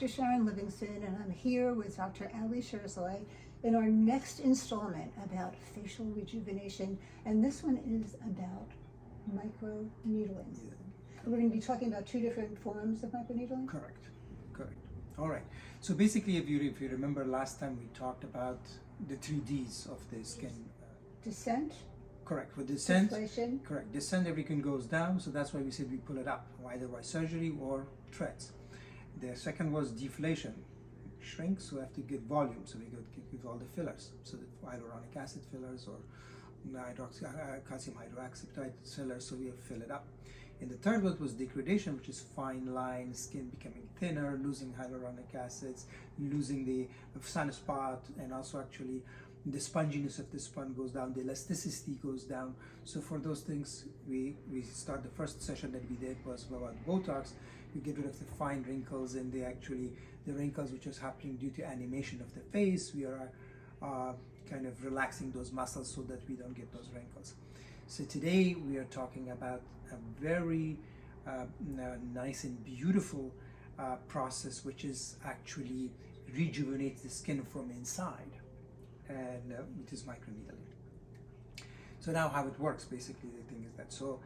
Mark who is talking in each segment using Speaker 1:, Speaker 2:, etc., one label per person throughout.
Speaker 1: Dr. Sharon Livingston, and I'm here with Dr. Ali Sherzai in our next installment about facial rejuvenation, and this one is about microneedling. We're going to be talking about two different forms of microneedling.
Speaker 2: Correct. All right. So basically, if you remember last time we talked about the 3Ds of the skin.
Speaker 1: Descent.
Speaker 2: Correct. With descent.
Speaker 1: Deflation.
Speaker 2: Correct. Descent, everything goes down, so that's why we said we pull it up, either by surgery or threads. The second was deflation. Shrinks, so we have to get volume, so we give all the fillers, so the hyaluronic acid fillers or calcium hydroxide fillers, so we fill it up. And the third one was degradation, which is fine line, skin becoming thinner, losing hyaluronic acids, losing the sunspot, and also actually the sponginess of the spun goes down, the elasticity goes down. So for those things, we start the first session that we did was about Botox. We get rid of the fine wrinkles and the wrinkles which is happening due to animation of the face. We are kind of relaxing those muscles so that we don't get those wrinkles. So today we are talking about a very nice and beautiful process, which is actually rejuvenates the skin from inside, and it is microneedling. So now how it works, basically the thing is that, so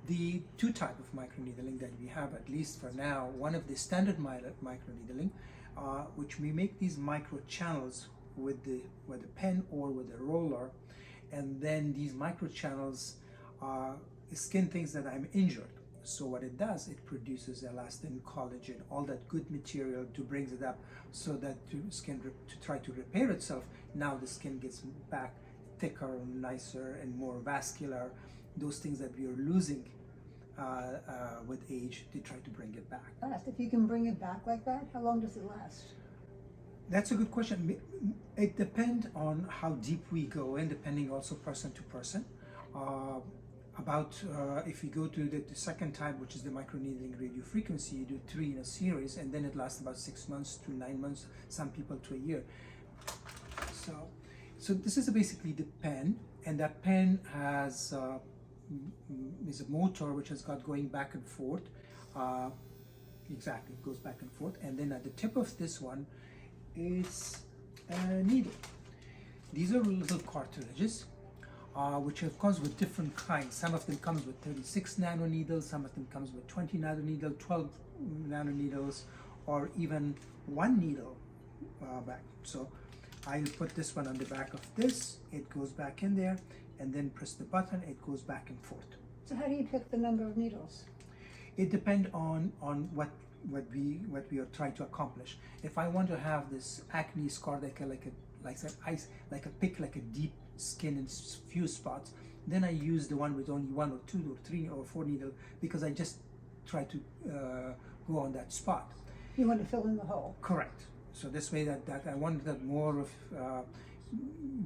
Speaker 2: the two type of microneedling that we have, at least for now, one of the standard microneedling, which we make these micro channels with a pen or with a roller, and then these micro channels skin thinks that I'm injured. So what it does, it produces elastin, collagen, all that good material to brings it up, so that to try to repair itself. Now the skin gets back thicker, nicer, and more vascular. Those things that we are losing with age, they try to bring it back.
Speaker 1: If you can bring it back like that, how long does it last?
Speaker 2: That's a good question. It depends on how deep we go in, depending also person to person. If you go to the second type, which is the microneedling radio frequency, you do 3 in a series, and then it lasts about 6 months to 9 months, some people to a year. So this is basically the pen, and that pen has is a motor which has got going back and forth. Exactly, it goes back and forth, and then at the tip of this one is a needle. These are little cartridges which comes with different kinds. Some of them comes with 36 nanoneedles, some of them comes with 20 nanoneedles, 12 nanoneedles, or even 1 needle back. So I'll put this one on the back of this, it goes back in there, and then press the button, it goes back and forth.
Speaker 1: So how do you pick the number of needles?
Speaker 2: It depends on what we are trying to accomplish. If I want to have this acne scar like a deep skin in few spots, then I use the one with only 1 or 2 or 3 or 4 needles, because I just try to go on that spot.
Speaker 1: You want to fill in the hole.
Speaker 2: Correct. So this way that I want that more of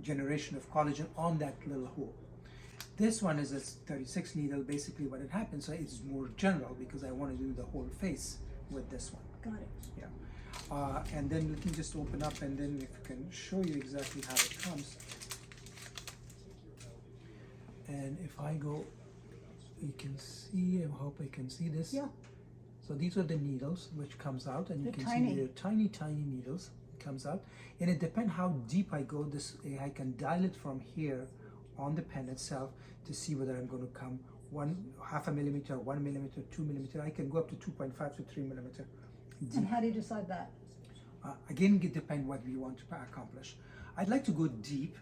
Speaker 2: generation of collagen on that little hole. This one is a 36 needle. Basically what it happens, so it's more general, because I want to do the whole face with this one.
Speaker 1: Got it.
Speaker 2: Yeah. And then let me just open up, and then if I can show you exactly how it comes. And if I go, you can see, I hope I can see this.
Speaker 1: Yeah.
Speaker 2: So these are the needles which comes out, and you can
Speaker 1: tiny.
Speaker 2: see they're tiny needles comes out. And it depends how deep I go. I can dial it from here on the pen itself to see whether I'm going to come 1/2 millimeter, 1 millimeter, 2 millimeter. I can go up to 2.5 to 3 millimeter deep.
Speaker 1: And how do you decide that?
Speaker 2: Again, it depends what we want to accomplish. I'd like to go deep.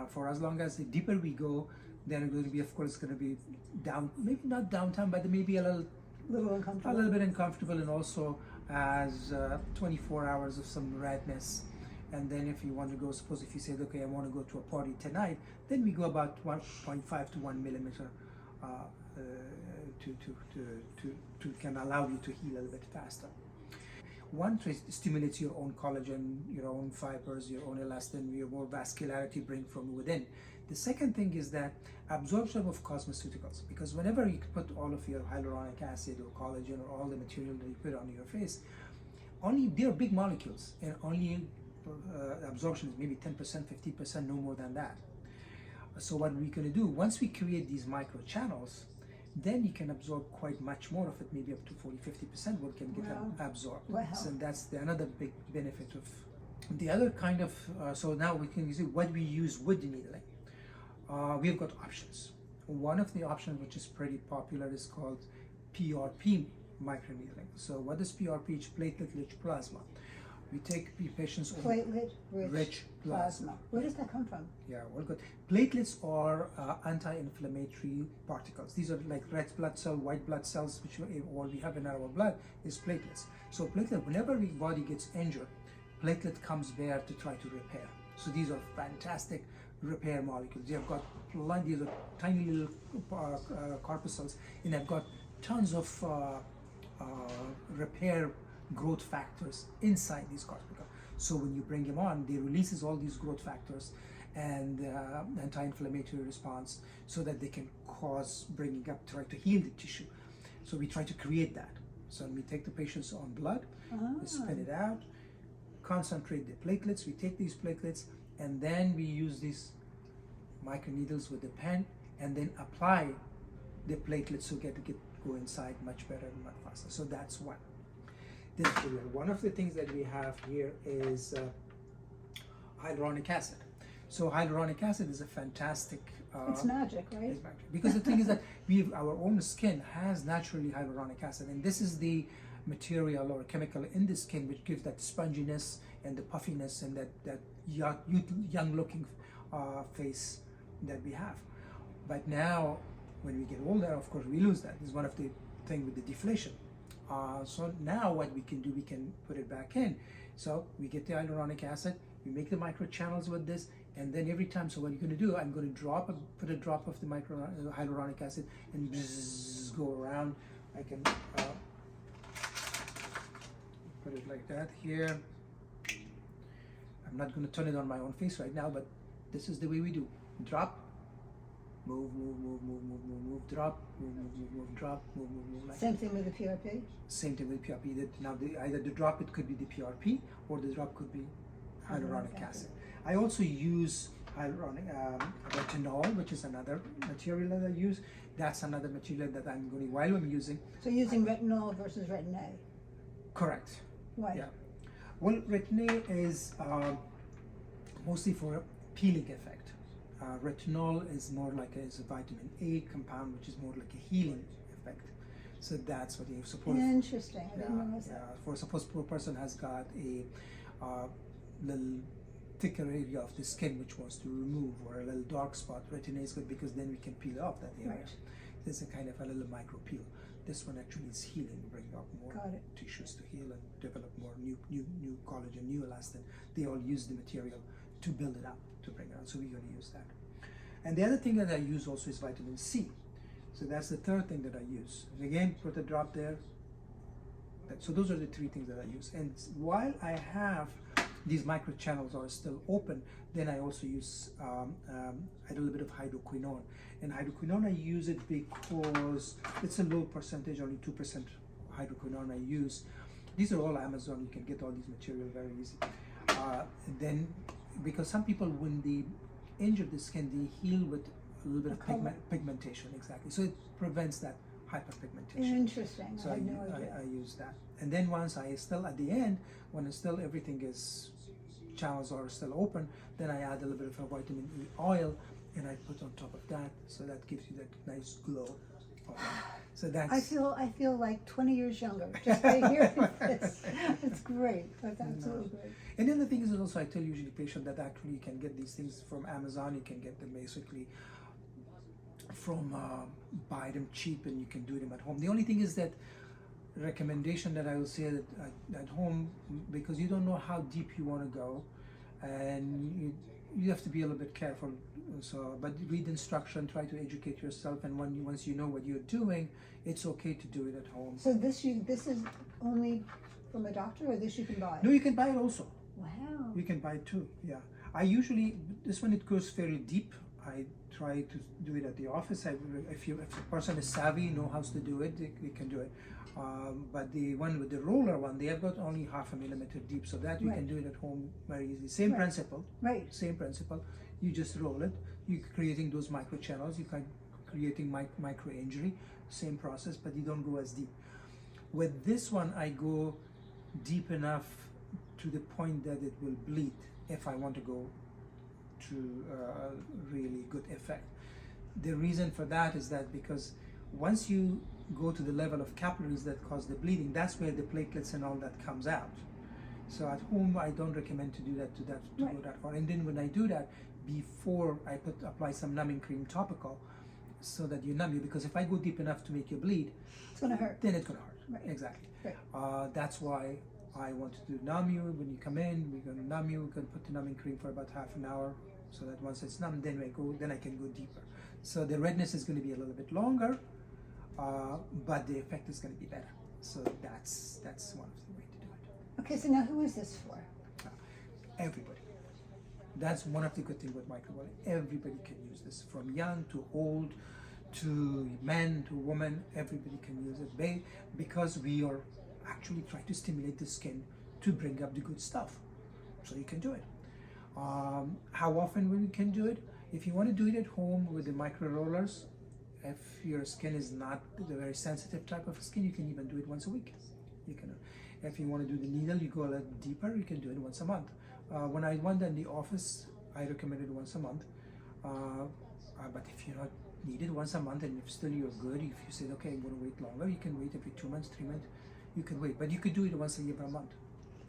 Speaker 2: For as long as the deeper we go, then it's going to be, of course, it's going to be down, maybe not downtown, but maybe a little
Speaker 1: uncomfortable.
Speaker 2: A little bit uncomfortable, and also as 24 hours of some redness. And then if you want to go, suppose if you said, okay, I want to go to a party tonight, then we go about 1.5 to 1 millimeter to can allow you to heal a little bit faster. One, it stimulates your own collagen, your own fibers, your own elastin, your more vascularity bring from within. The second thing is that absorption of cosmeceuticals, because whenever you put all of your hyaluronic acid or collagen or all the material that you put on your face, only they're big molecules, and only absorption is maybe 10%, 15%, no more than that. So what we're going to do, once we create these micro channels, then you can absorb quite much more of it, maybe up to 40-50% what can get
Speaker 1: Wow.
Speaker 2: absorbed.
Speaker 1: Wow.
Speaker 2: So that's another big benefit of the other kind of. So now we can see what we use with the needling. We've got options. One of the options which is pretty popular is called PRP microneedling. So what is PRP? It's platelet-rich plasma. We take the patient's own
Speaker 1: Platelet-rich plasma. Where does that come from?
Speaker 2: Yeah, well, good. Platelets are anti-inflammatory particles. These are like red blood cell, white blood cells, which all we have in our blood is platelets. So platelet, whenever the body gets injured, platelet comes there to try to repair. So these are fantastic repair molecules. They've got plenty of tiny little corpuscles, and they've got tons of repair growth factors inside these corpuscles. So when you bring them on, they releases all these growth factors and anti-inflammatory response, so that they can cause bringing up, try to heal the tissue. So we try to create that. So we take the patient's own blood, we spin it out, concentrate the platelets. We take these platelets, and then we use these microneedles with the pen, and then apply the platelets to go inside much better and much faster. So that's one. Then one of the things that we have here is hyaluronic acid. So hyaluronic acid is a fantastic.
Speaker 1: It's magic, right?
Speaker 2: It's magic. Because the thing is that our own skin has naturally hyaluronic acid, and this is the material or chemical in the skin which gives that sponginess and the puffiness and that young looking face that we have. But now, when we get older, of course, we lose that. This is one of the things with the deflation. So now what we can do, we can put it back in. So we get the hyaluronic acid, we make the microchannels with this, and then every time, so what you're going to do, I'm going to put a drop of the hyaluronic acid and bzzz, go around. I can put it like that here. I'm not going to turn it on my own face right now, but this is the way we do. Drop, move, drop, move, drop, move. Like
Speaker 1: Same thing with the PRP?
Speaker 2: Same thing with PRP. Now, either the drop, it could be the PRP, or the drop could be hyaluronic acid. I also use retinol, which is another material that I use. That's another material that I'm going to, while I'm using.
Speaker 1: So using retinol versus retin A?
Speaker 2: Correct.
Speaker 1: Why?
Speaker 2: Yeah. Well, retin A is mostly for a peeling effect. Retinol is more like a vitamin A compound, which is more like a healing effect. So that's what you suppose.
Speaker 1: Interesting. I didn't realize that.
Speaker 2: For suppose a person has got a little thicker area of the skin which wants to remove, or a little dark spot, retin A is good because then we can peel off that area.
Speaker 1: Right.
Speaker 2: There's a kind of a little micro peel. This one actually is healing, bringing up more tissues to heal and develop more new collagen, new elastin. They all use the material to build it up, to bring it out. So we're going to use that. And the other thing that I use also is vitamin C. So that's the third thing that I use. And again, put a drop there. So those are the three things that I use. And while I have these microchannels are still open, then I also use a little bit of hydroquinone. And hydroquinone, I use it because it's a low percentage, only 2% hydroquinone I use. These are all Amazon. You can get all these material very easy. Then, because some people, when they injure the skin, they heal with a little bit of pigmentation, exactly. So it prevents that hyperpigmentation.
Speaker 1: Interesting.
Speaker 2: So
Speaker 1: I had no idea.
Speaker 2: I use that. And then once I still, at the end, when it's still everything is, channels are still open, then I add a little bit of a vitamin E oil, and I put on top of that, so that gives you that nice glow. So that's.
Speaker 1: I feel like 20 years younger just by hearing this. It's great. That's absolutely great.
Speaker 2: And then the thing is also, I tell usually patient that actually you can get these things from Amazon. You can get them basically from buy them cheap, and you can do them at home. The only thing is that recommendation that I will say that at home, because you don't know how deep you want to go, and you have to be a little bit careful. So, but read instruction, try to educate yourself, and once you know what you're doing, it's okay to do it at home.
Speaker 1: So this is only from a doctor, or this you can buy?
Speaker 2: No, you can buy it also.
Speaker 1: Wow.
Speaker 2: You can buy it too. Yeah, I usually, this one, it goes fairly deep. I try to do it at the office. If the person is savvy, know how to do it, they can do it. But the one with the roller one, they have got only 0.5 millimeter deep, so that you can do it at home very easily. Same principle.
Speaker 1: Right.
Speaker 2: Same principle. You just roll it. You're creating those micro channels. You can creating micro injury. Same process, but you don't go as deep. With this one, I go deep enough to the point that it will bleed if I want to go to really good effect. The reason for that is that because once you go to the level of capillaries that cause the bleeding, that's where the platelets and all that comes out. So at home, I don't recommend to do that to
Speaker 1: Right.
Speaker 2: go that far. And then when I do that, before I apply some numbing cream topical, so that you numb you, because if I go deep enough to make you bleed,
Speaker 1: It's going to hurt.
Speaker 2: then it's gonna hurt.
Speaker 1: Right.
Speaker 2: Exactly.
Speaker 1: Right.
Speaker 2: That's why I wanted to numb you. When you come in, we're gonna numb you. We're gonna put the numbing cream for about half an hour, so that once it's numb, then I can go deeper. So the redness is going to be a little bit longer, but the effect is going to be better. So that's one of the way to do it.
Speaker 1: Okay, so now who is this for?
Speaker 2: Everybody. That's one of the good things with microneedling. Everybody can use this, from young to old, to men to women. Everybody can use it, because we are actually trying to stimulate the skin to bring up the good stuff. So you can do it. How often we can do it? If you want to do it at home with the micro rollers, if your skin is not the very sensitive type of skin, you can even do it once a week. You can. If you want to do the needle, you go a little deeper. You can do it once a month. When I went in the office, I recommended once a month. But if you're not needed once a month, and if still you're good, if you said, okay, I'm going to wait longer, you can wait every 2 months, 3 months. You can wait, but you could do it once a year per month.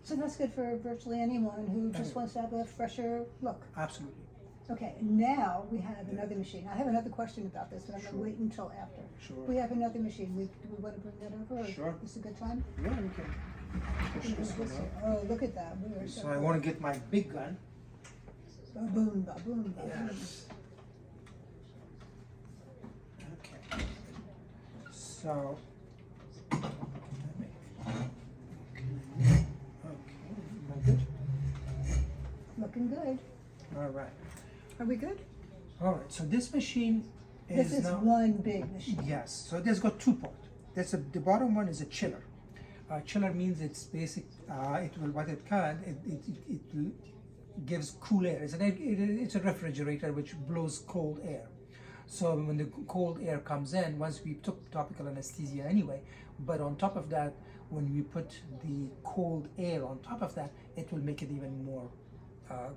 Speaker 1: So that's good for virtually anyone who just wants to have a fresher look.
Speaker 2: Absolutely.
Speaker 1: Okay, now we have another machine. I have another question about this, but I'm
Speaker 2: Sure.
Speaker 1: going to wait until after.
Speaker 2: Sure.
Speaker 1: We have another machine. Do we want to bring that over? Or
Speaker 2: Sure.
Speaker 1: Is this a good time?
Speaker 2: Yeah, we can push this one out.
Speaker 1: Oh, look at that. We are
Speaker 2: So I want to get my big gun.
Speaker 1: Ba-boom, ba-boom, ba-boom.
Speaker 2: Yes. Okay. So. Okay. Am I good?
Speaker 1: Looking good.
Speaker 2: All right.
Speaker 1: Are we good?
Speaker 2: All right. So this machine
Speaker 1: This is
Speaker 2: now.
Speaker 1: one big machine.
Speaker 2: Yes. So there's got two parts. The bottom one is a chiller. Chiller means it's basic. It will gives cool air. It's a refrigerator which blows cold air. So when the cold air comes in, once we took topical anesthesia anyway, but on top of that, when we put the cold air on top of that, it will make it even more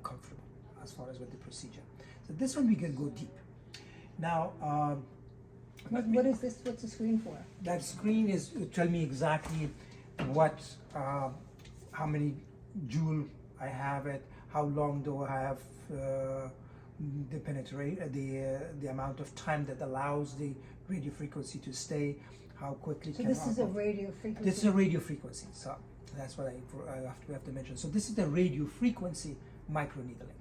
Speaker 2: comfortable as far as with the procedure. So this one we can go deep. Now,
Speaker 1: What is this? What's the screen for?
Speaker 2: that screen is to tell me exactly how many joule I have it, how long do I have the amount of time that allows the radio frequency to stay, how quickly
Speaker 1: So
Speaker 2: can
Speaker 1: this is a
Speaker 2: operate.
Speaker 1: radio frequency.
Speaker 2: This is a radio frequency, so that's what we have to mention. So this is the radio frequency microneedling.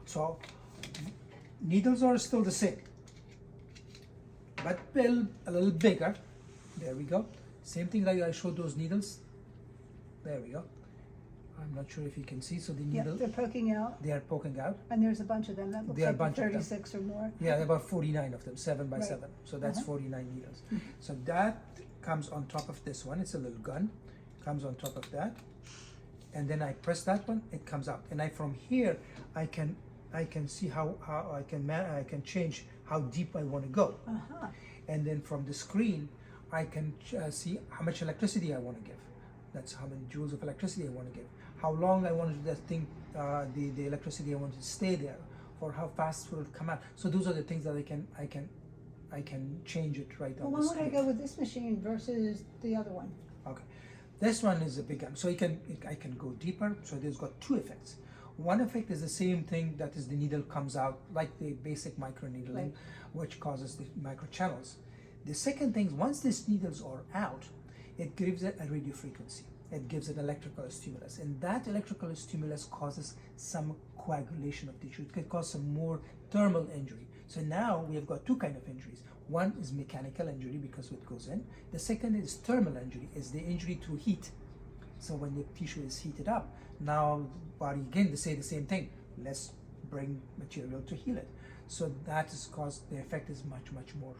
Speaker 2: So needles are still the same, but built a little bigger. There we go. Same thing like I showed those needles. There we go. I'm not sure if you can see. So the
Speaker 1: Yep,
Speaker 2: needle,
Speaker 1: they're poking out,
Speaker 2: they are poking out.
Speaker 1: and there's a bunch of them. That looks
Speaker 2: There are a
Speaker 1: like
Speaker 2: bunch of them.
Speaker 1: 36 or more.
Speaker 2: Yeah, about 49 of them, 7 by
Speaker 1: Right.
Speaker 2: 7. So that's
Speaker 1: Uh-huh.
Speaker 2: 49 needles. So that comes on top of this one. It's a little gun. Comes on top of that, and then I press that one. It comes out, and from here I can see how I can change how deep I want to go,
Speaker 1: Uh-huh.
Speaker 2: and then from the screen I can see how much electricity I want to give. That's how many joules of electricity I want to give. How long I want that thing, the electricity I want to stay there, or how fast will it come out. So those are the things that I can change it right
Speaker 1: Well,
Speaker 2: on
Speaker 1: why
Speaker 2: the
Speaker 1: would I
Speaker 2: screen.
Speaker 1: go with this machine versus the other one?
Speaker 2: Okay, this one is a big gun, so I can go deeper. So there's got two effects. One effect is the same thing, that is the needle comes out like the basic microneedling,
Speaker 1: Right.
Speaker 2: which causes the microchannels. The second thing, once these needles are out, it gives it a radio frequency. It gives it electrical stimulus, and that electrical stimulus causes some coagulation of tissue. It can cause some more thermal injury. So now we have got two kind of injuries. One is mechanical injury because it goes in. The second is thermal injury, is the injury through heat. So when the tissue is heated up, now body again they say the same thing. Let's bring material to heal it. So that is caused. The effect is much more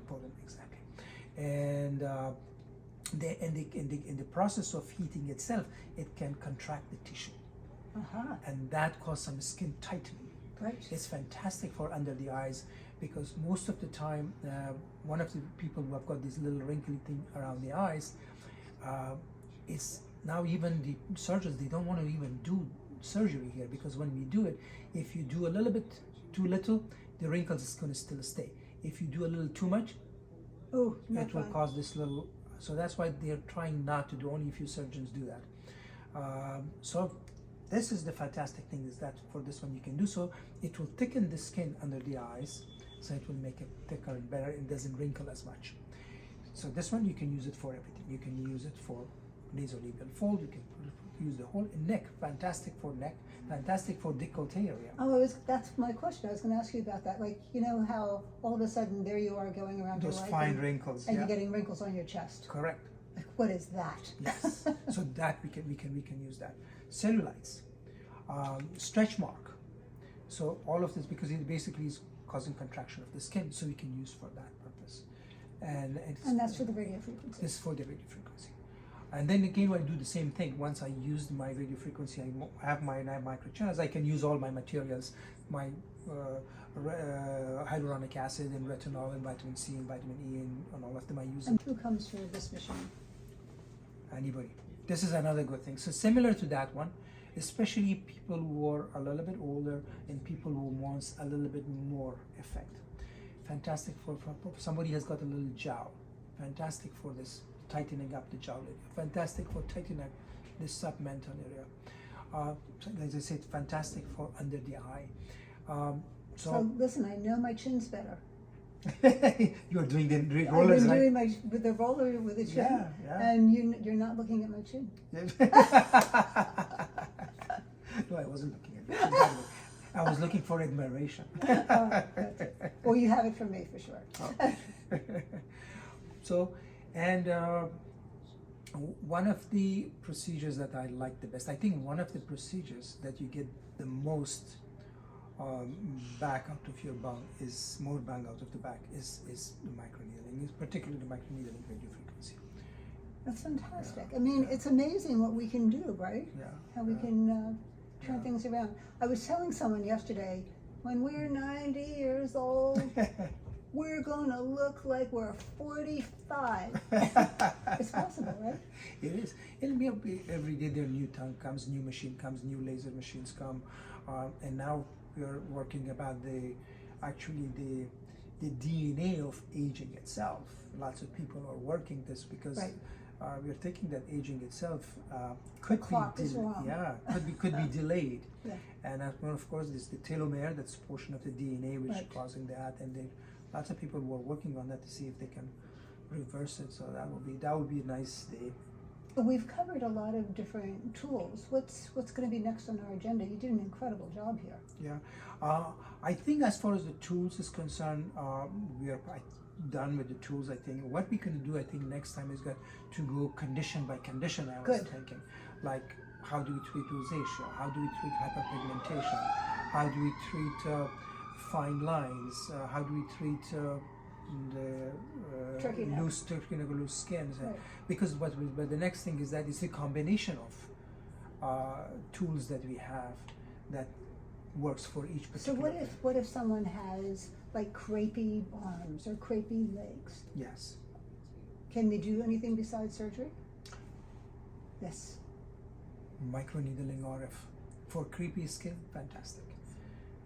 Speaker 2: potent, exactly. And in the process of heating itself, it can contract the tissue,
Speaker 1: Uh-huh.
Speaker 2: and that causes some skin tightening.
Speaker 1: Right.
Speaker 2: It's fantastic for under the eyes because most of the time, one of the people who have got this little wrinkly thing around the eyes, it's now even the surgeons, they don't want to even do surgery here because when we do it, if you do a little bit too little, the wrinkles is going to still stay. If you do a little too much,
Speaker 1: Oh, not
Speaker 2: it will
Speaker 1: fun.
Speaker 2: cause this little, so that's why they're trying not to do, only a few surgeons do that. So this is the fantastic thing is that for this one you can do so, it will thicken the skin under the eyes, so it will make it thicker and better, it doesn't wrinkle as much. So this one you can use it for everything. You can use it for nasolabial fold, you can use the whole neck, fantastic for neck, fantastic for décolleté area.
Speaker 1: Oh, that's my question. I was going to ask you about that. Like, you know how all of a sudden there you are going around
Speaker 2: Those
Speaker 1: your life
Speaker 2: fine
Speaker 1: and,
Speaker 2: wrinkles,
Speaker 1: and
Speaker 2: yeah.
Speaker 1: you're getting wrinkles on your chest.
Speaker 2: Correct.
Speaker 1: Like, what is that?
Speaker 2: Yes. So that we can use that. Cellulites, stretch mark. So all of this because it basically is causing contraction of the skin, so we can use for that purpose. And
Speaker 1: that's for the radio frequency.
Speaker 2: this is for the radio frequency. And then again, I do the same thing. Once I use my radio frequency, I have my micro channels. I can use all my materials, my hyaluronic acid and retinol and vitamin C and vitamin E and all of them. I use
Speaker 1: And who comes through this machine?
Speaker 2: anybody. This is another good thing. So similar to that one, especially people who are a little bit older and people who wants a little bit more effect. Fantastic for somebody has got a little jowl. Fantastic for this tightening up the jowl area. Fantastic for tightening up the submental area. As I said, fantastic for under the eye.
Speaker 1: So listen, I know my chin's better.
Speaker 2: You're doing the
Speaker 1: I've
Speaker 2: rollers,
Speaker 1: been
Speaker 2: right?
Speaker 1: doing with the roller with the chin,
Speaker 2: Yeah.
Speaker 1: and you're not looking at my chin.
Speaker 2: No, I wasn't looking at it. I was looking for admiration.
Speaker 1: Well, you have it from me for sure.
Speaker 2: Oh. So, and one of the procedures that I like the best, I think one of the procedures that you get the most back out of your bung is more bang out of the back is the microneedling, particularly the microneedling radio frequency.
Speaker 1: That's fantastic.
Speaker 2: Yeah.
Speaker 1: I mean, it's amazing what we can do, right?
Speaker 2: Yeah.
Speaker 1: How we can turn things around. I was telling someone yesterday, when we're 90 years old, we're going to look like we're 45. It's possible, right?
Speaker 2: It is. It'll be every day there new tongue comes, new machine comes, new laser machines come, and now we're working about the DNA of aging itself. Lots of people are working this because
Speaker 1: Right.
Speaker 2: We're thinking that aging itself could
Speaker 1: clock
Speaker 2: be
Speaker 1: is wrong.
Speaker 2: could be delayed.
Speaker 1: Yeah.
Speaker 2: And well, of course, there's the telomere, that's a portion of the DNA which is
Speaker 1: Right.
Speaker 2: causing that, and lots of people who are working on that to see if they can reverse it. So that would be a nice day.
Speaker 1: But we've covered a lot of different tools. What's going to be next on our agenda? You did an incredible job here.
Speaker 2: Yeah, I think as far as the tools is concerned, we are done with the tools. I think what we can do, I think next time is to go condition by condition. I was
Speaker 1: Good.
Speaker 2: thinking, like how do we treat rosacea? How do we treat hyperpigmentation? How do we treat fine lines? How do we treat
Speaker 1: Turkey neck.
Speaker 2: loose skins?
Speaker 1: Right.
Speaker 2: Because but the next thing is that it's a combination of tools that we have that works for each
Speaker 1: So
Speaker 2: particular.
Speaker 1: what if someone has like crepey arms or crepey legs?
Speaker 2: Yes.
Speaker 1: Can they do anything besides surgery? Yes.
Speaker 2: Microneedling RF for creepy skin, fantastic.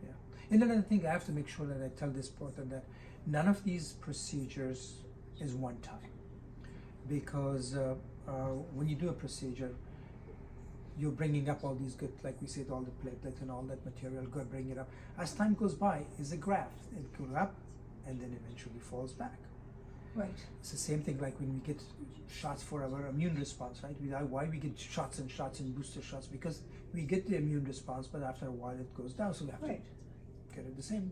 Speaker 2: Yeah. And another thing, I have to make sure that I tell this person that none of these procedures is one time, because when you do a procedure, you're bringing up all these good, like we said, all the platelets and all that material, go bring it up. As time goes by, is a graft. It goes up and then eventually falls back.
Speaker 1: Right.
Speaker 2: It's the same thing like when we get shots for our immune response, right? Why we get shots and booster shots? Because we get the immune response, but after a while it goes down, so we have
Speaker 1: Right.
Speaker 2: to get it the same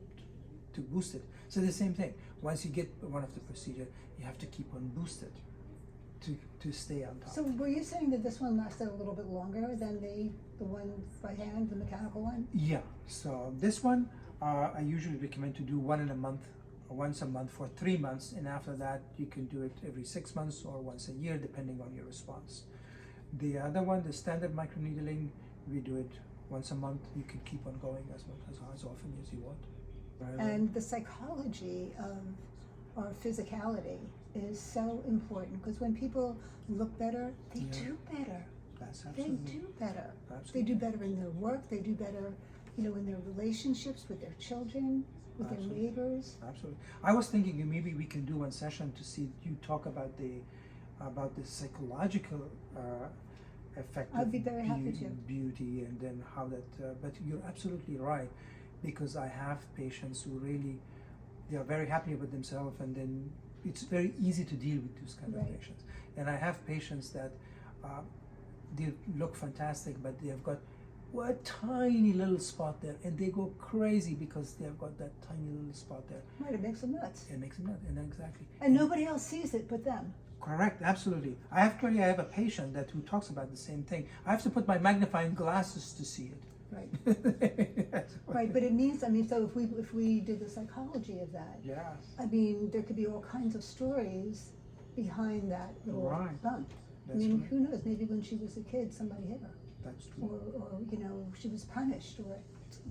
Speaker 2: to boost it. So the same thing. Once you get one of the procedure, you have to keep on boosted to stay on top.
Speaker 1: So were you saying that this one lasted a little bit longer than the one by hand, the mechanical one?
Speaker 2: Yeah. So this one, I usually recommend to do once a month for 3 months, and after that you can do it every 6 months or once a year depending on your response. The other one, the standard microneedling, we do it once a month. You can keep on going as often as you want. Right.
Speaker 1: And the psychology of our physicality is so important, because when people look better, they do better.
Speaker 2: That's
Speaker 1: They
Speaker 2: absolutely.
Speaker 1: do better.
Speaker 2: Absolutely.
Speaker 1: They do better in their work. They do better, in their relationships with their children, with their
Speaker 2: Absolutely.
Speaker 1: neighbors.
Speaker 2: Absolutely. I was thinking maybe we can do one session to see you talk about the psychological effect
Speaker 1: I'd
Speaker 2: of
Speaker 1: be very happy to.
Speaker 2: beauty, and then how that. But you're absolutely right, because I have patients who really they are very happy with themselves, and then it's very easy to deal with those kind of
Speaker 1: Right.
Speaker 2: patients. And I have patients that they look fantastic, but they have got a tiny little spot there, and they go crazy because they have got that tiny little spot there.
Speaker 1: Right, it makes them nuts.
Speaker 2: It makes them nuts, and exactly.
Speaker 1: And nobody else sees it but them.
Speaker 2: Correct, absolutely. I have a patient who talks about the same thing. I have to put my magnifying glasses to see it.
Speaker 1: Right. Right, but it means, so if we did the psychology of that,
Speaker 2: Yeah.
Speaker 1: there could be all kinds of stories behind that little
Speaker 2: Right.
Speaker 1: bump.
Speaker 2: That's
Speaker 1: Who
Speaker 2: right.
Speaker 1: knows, maybe when she was a kid, somebody hit her,
Speaker 2: That's true.
Speaker 1: or she was punished, or it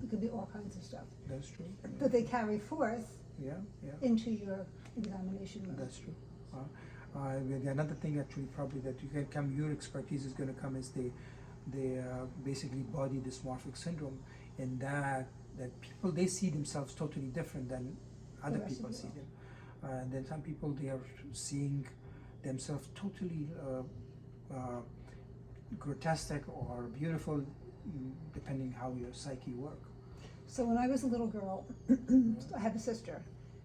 Speaker 1: could be all kinds of stuff.
Speaker 2: That's true.
Speaker 1: But they carry forth
Speaker 2: Yeah, yeah.
Speaker 1: into your examination room.
Speaker 2: That's true. Another thing actually probably that you can come, your expertise is going to come is the basically body dysmorphic syndrome, and that people, they see themselves totally different than other
Speaker 1: rest of
Speaker 2: people
Speaker 1: the
Speaker 2: see
Speaker 1: world.
Speaker 2: them. And then some people, they are seeing themselves totally grotesque or beautiful, depending how your psyche work.
Speaker 1: So when I was a little girl, I have a sister,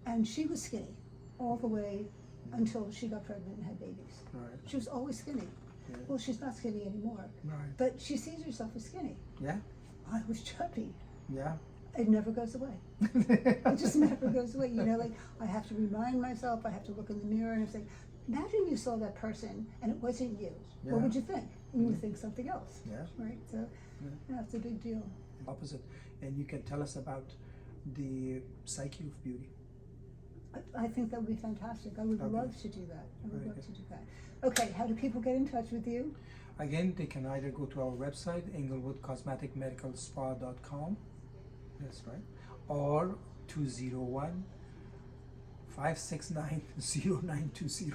Speaker 1: and she was skinny all the way until she got pregnant and had babies.
Speaker 2: Right.
Speaker 1: She was always skinny.
Speaker 2: Yeah.
Speaker 1: Well, she's not skinny anymore,
Speaker 2: Right.
Speaker 1: but she sees herself as skinny.
Speaker 2: Yeah.
Speaker 1: I was chubby.
Speaker 2: Yeah.
Speaker 1: It never goes away. It just never goes away. I have to remind myself, I have to look in the mirror and say, imagine you saw that person and it wasn't you.
Speaker 2: Yeah.
Speaker 1: What would you think? You would think something else.
Speaker 2: Yeah.
Speaker 1: Right? So, it's a big deal.
Speaker 2: Opposite. And you can tell us about the psyche of beauty.
Speaker 1: I think that would be fantastic. I would
Speaker 2: Okay.
Speaker 1: love to do that. I would
Speaker 2: Very
Speaker 1: love
Speaker 2: good.
Speaker 1: to do that. Okay, how do people get in touch with you?
Speaker 2: Again, they can either go to our website, englewoodcosmeticmedicalspa.com. That's right. Or 201-569-0920.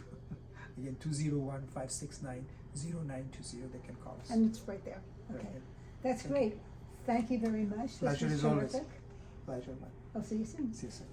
Speaker 2: Again, 201-569-0920. They can call us.
Speaker 1: And it's right there.
Speaker 2: Very
Speaker 1: Okay.
Speaker 2: good.
Speaker 1: That's
Speaker 2: Thank
Speaker 1: great. Thank you very much. This
Speaker 2: Pleasure
Speaker 1: was
Speaker 2: is always.
Speaker 1: terrific.
Speaker 2: Pleasure, man.
Speaker 1: I'll see you soon.
Speaker 2: See you soon.